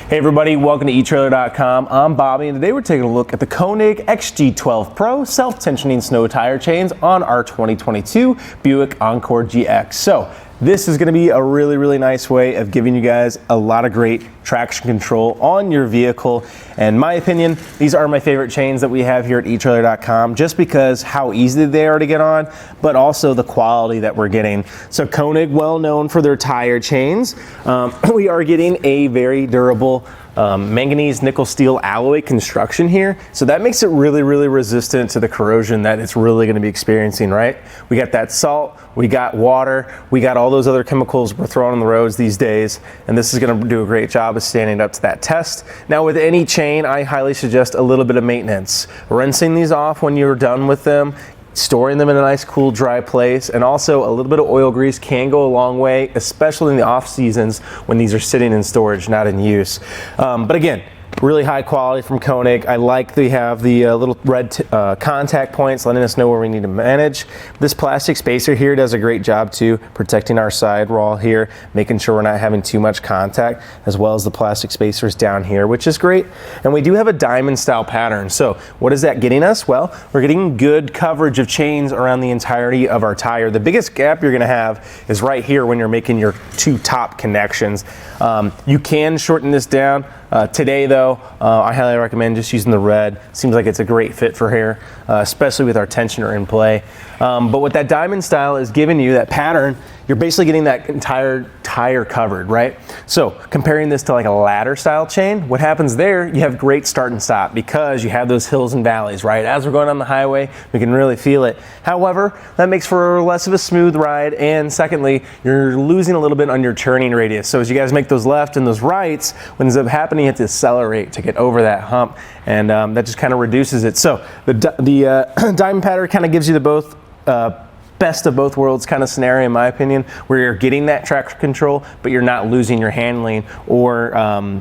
Hey everybody, welcome to etrailer.com. I'm Bobby and today we're taking a look at the Konig XG12 Pro self-tensioning snow tire chains on our 2022 Buick Encore GX. So this is going to be a really nice way of giving you guys a lot of great traction control on your vehicle. And in my opinion, these are my favorite chains that we have here at etrailer.com just because how easy they are to get on, but also the quality that we're getting. So Konig, well known for their tire chains. We are getting a very durable manganese nickel steel alloy construction here, so that makes it really resistant to the corrosion that it's really going to be experiencing, right? We got that salt, we got water, we got all those other chemicals we're throwing on the roads these days, and this is going to do a great job of standing up to that test. Now with any chain, I highly suggest a little bit of maintenance, rinsing these off when you're done with them, storing them in a nice cool dry place, and also a little bit of oil grease can go a long way, especially in the off seasons when these are sitting in storage, not in use. But again, really high quality from Konig. I like they have the little red contact points letting us know where we need to manage. This plastic spacer here does a great job too, protecting our sidewall here, making sure we're not having too much contact, as well as the plastic spacers down here, which is great. And we do have a diamond style pattern. So what is that getting us? Well, we're getting good coverage of chains around the entirety of our tire. The biggest gap you're gonna have is right here when you're making your two top connections. You can shorten this down. Today though, I highly recommend just using the red. Seems like it's a great fit for here, especially with our tensioner in play. But what that diamond style is giving you, that pattern, you're basically getting that entire tire covered, right? So comparing this to like a ladder style chain, what happens there, you have great start and stop because you have those hills and valleys, right? As we're going on the highway, we can really feel it. However, that makes for less of a smooth ride, and secondly, you're losing a little bit on your turning radius. So as you guys make those left and those rights, what ends up happening, you have to accelerate to get over that hump, and that just kind of reduces it. So the diamond pattern kind of gives you the both best of both worlds kind of scenario, in my opinion, where you're getting that traction control, but you're not losing your handling, or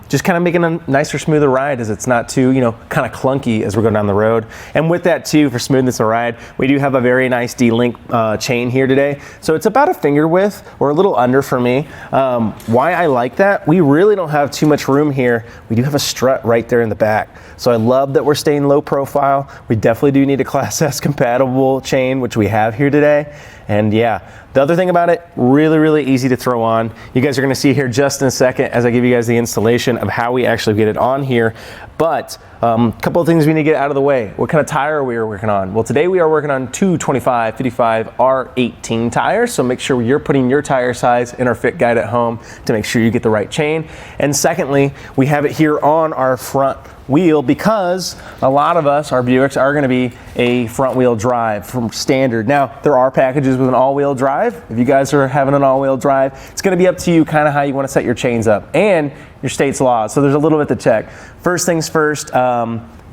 just kind of making a nicer, smoother ride as it's not too, kind of clunky as we're going down the road. And with that too, for smoothness of ride, we do have a very nice D-link chain here today. So it's about a finger width or a little under for me. Why I like that, we really don't have too much room here. We do have a strut right there in the back. So I love that we're staying low profile. We definitely do need a Class S compatible chain, which we have here today. And yeah, the other thing about it, really easy to throw on. You guys are gonna see here just in a second as I give you guys the installation of how we actually get it on here. But a couple of things we need to get out of the way. What kind of tire are we working on? Well, today we are working on two 25/55 R18 tires, so make sure you're putting your tire size in our fit guide at home to make sure you get the right chain. And secondly, we have it here on our front wheel because a lot of us, our Buicks, are going to be a front wheel drive from standard. Now, there are packages with an all-wheel drive. If you guys are having an all-wheel drive, it's going to be up to you kind of how you want to set your chains up and your state's laws. So there's a little bit to check. First things first,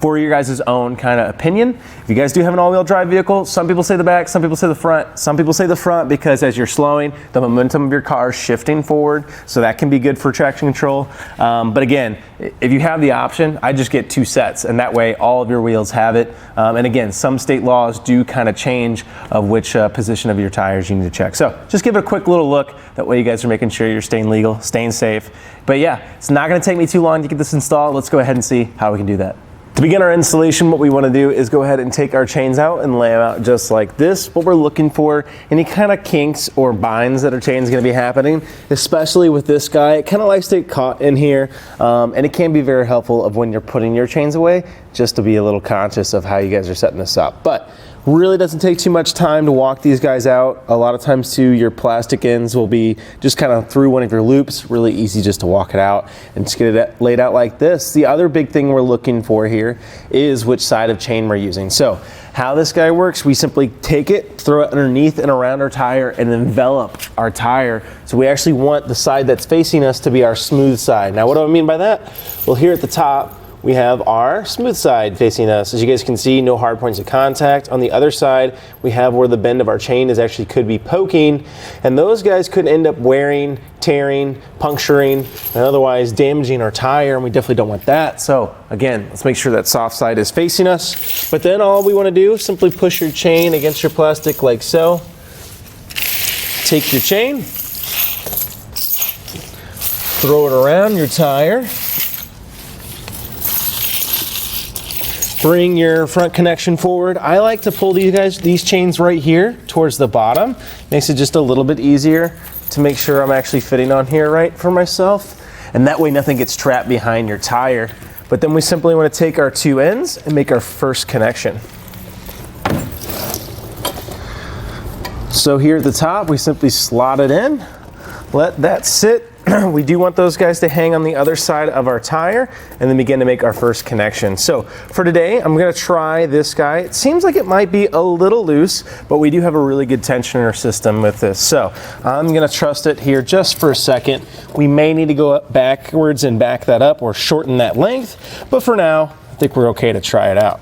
for your guys' own kind of opinion, if you guys do have an all-wheel drive vehicle, some people say the back, some people say the front. Some people say the front because as you're slowing, the momentum of your car is shifting forward, so that can be good for traction control. But again, if you have the option, I just get two sets, and that way all of your wheels have it. And again, some state laws do kind of change of which position of your tires you need to check. So just give it a quick little look. That way you guys are making sure you're staying legal, staying safe. But yeah, it's not going to take me too long to get this installed. Let's go ahead and see how we can do that. To begin our installation, what we want to do is go ahead and take our chains out and lay them out just like this. What we're looking for, any kind of kinks or binds that our chain's going to be happening, especially with this guy. It kind of likes to get caught in here, and it can be very helpful of when you're putting your chains away, just to be a little conscious of how you guys are setting this up. But really doesn't take too much time to walk these guys out. A lot of times too, your plastic ends will be just kind of through one of your loops. Really easy just to walk it out and just get it laid out like this. The other big thing we're looking for here is which side of chain we're using. So how this guy works, we simply take it, throw it underneath and around our tire, and envelop our tire. So we actually want the side that's facing us to be our smooth side. Now what do I mean by that? Well, here at the top, we have our smooth side facing us. As you guys can see, no hard points of contact. On the other side, we have where the bend of our chain is actually could be poking, and those guys could end up wearing, tearing, puncturing, and otherwise damaging our tire, and we definitely don't want that. So again, let's make sure that soft side is facing us. But then all we want to do is simply push your chain against your plastic like so. Take your chain, throw it around your tire, bring your front connection forward. I like to pull these chains right here towards the bottom. Makes it just a little bit easier to make sure I'm actually fitting on here right for myself. And that way nothing gets trapped behind your tire. But then we simply want to take our two ends and make our first connection. So here at the top, we simply slot it in, let that sit. We do want those guys to hang on the other side of our tire and then begin to make our first connection. So for today, I'm gonna try this guy. It seems like it might be a little loose, but we do have a really good tension in our system with this. So I'm gonna trust it here just for a second. We may need to go up backwards and back that up or shorten that length, but for now, I think we're okay to try it out.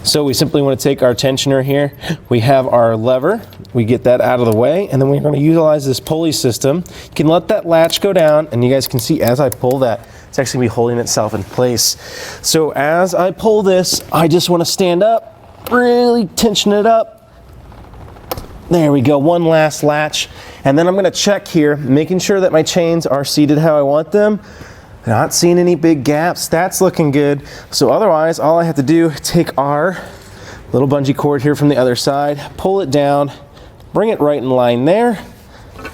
So we simply want to take our tensioner here. We have our lever. We get that out of the way, and then we're going to utilize this pulley system. You can let that latch go down, and you guys can see as I pull that, it's actually going to be holding itself in place. So as I pull this, I just want to stand up, really tension it up. There we go, one last latch. And then I'm going to check here, making sure that my chains are seated how I want them. Not seeing any big gaps. That's looking good. So otherwise, all I have to do, take our little bungee cord here from the other side, pull it down, bring it right in line there,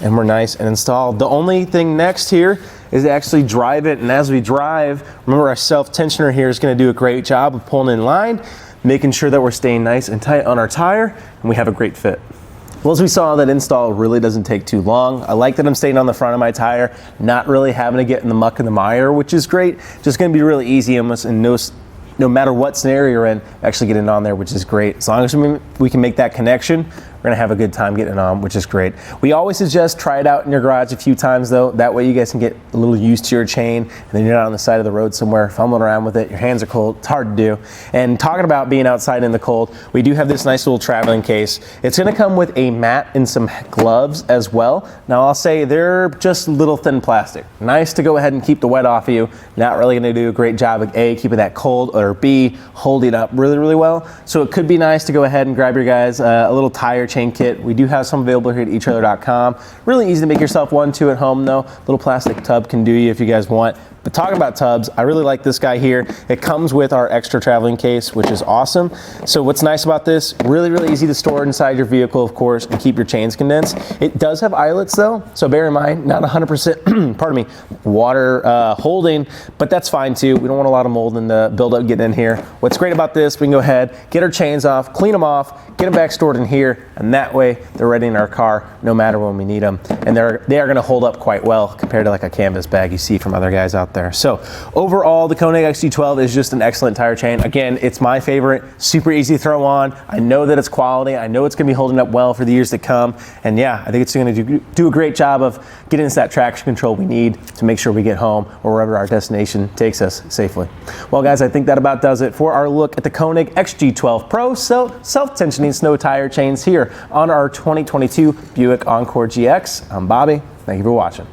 and we're nice and installed. The only thing next here is to actually drive it. And as we drive, remember our self-tensioner here is going to do a great job of pulling in line, making sure that we're staying nice and tight on our tire, and we have a great fit. Well, as we saw, that install really doesn't take too long. I like that I'm staying on the front of my tire, not really having to get in the muck and the mire, which is great. Just gonna be really easy and no matter what scenario you're in, actually getting on there, which is great. As long as we can make that connection, we're gonna have a good time getting it on, which is great. We always suggest try it out in your garage a few times though. That way you guys can get a little used to your chain, and then you're not on the side of the road somewhere fumbling around with it. Your hands are cold, it's hard to do. And talking about being outside in the cold, we do have this nice little traveling case. It's gonna come with a mat and some gloves as well. Now I'll say they're just little thin plastic. Nice to go ahead and keep the wet off of you. Not really gonna do a great job of A, keeping that cold, or B, holding up really, really well. So it could be nice to go ahead and grab your guys a little tire chain kit. We do have some available here at etrailer.com. Really easy to make yourself one too at home though. Little plastic tub can do you if you guys want. But talking about tubs, I really like this guy here. It comes with our extra traveling case, which is awesome. So what's nice about this, really, really easy to store inside your vehicle, of course, and keep your chains condensed. It does have eyelets though, so bear in mind, not 100%, pardon me, water holding, but that's fine too. We don't want a lot of mold and buildup getting in here. What's great about this, we can go ahead, get our chains off, clean them off, get them back stored in here, and that way they're ready in our car no matter when we need them. And they are gonna hold up quite well compared to like a canvas bag you see from other guys out there. So overall, the Konig XG12 is just an excellent tire chain. Again, it's my favorite, super easy to throw on. I know that it's quality. I know it's gonna be holding up well for the years to come. And yeah, I think it's gonna do a great job of getting us that traction control we need to make sure we get home or wherever our destination takes us safely. Well guys, I think that about does it for our look at the Konig XG12 Pro self-tensioning snow tire chains here on our 2022 Buick Encore GX. I'm Bobby, thank you for watching.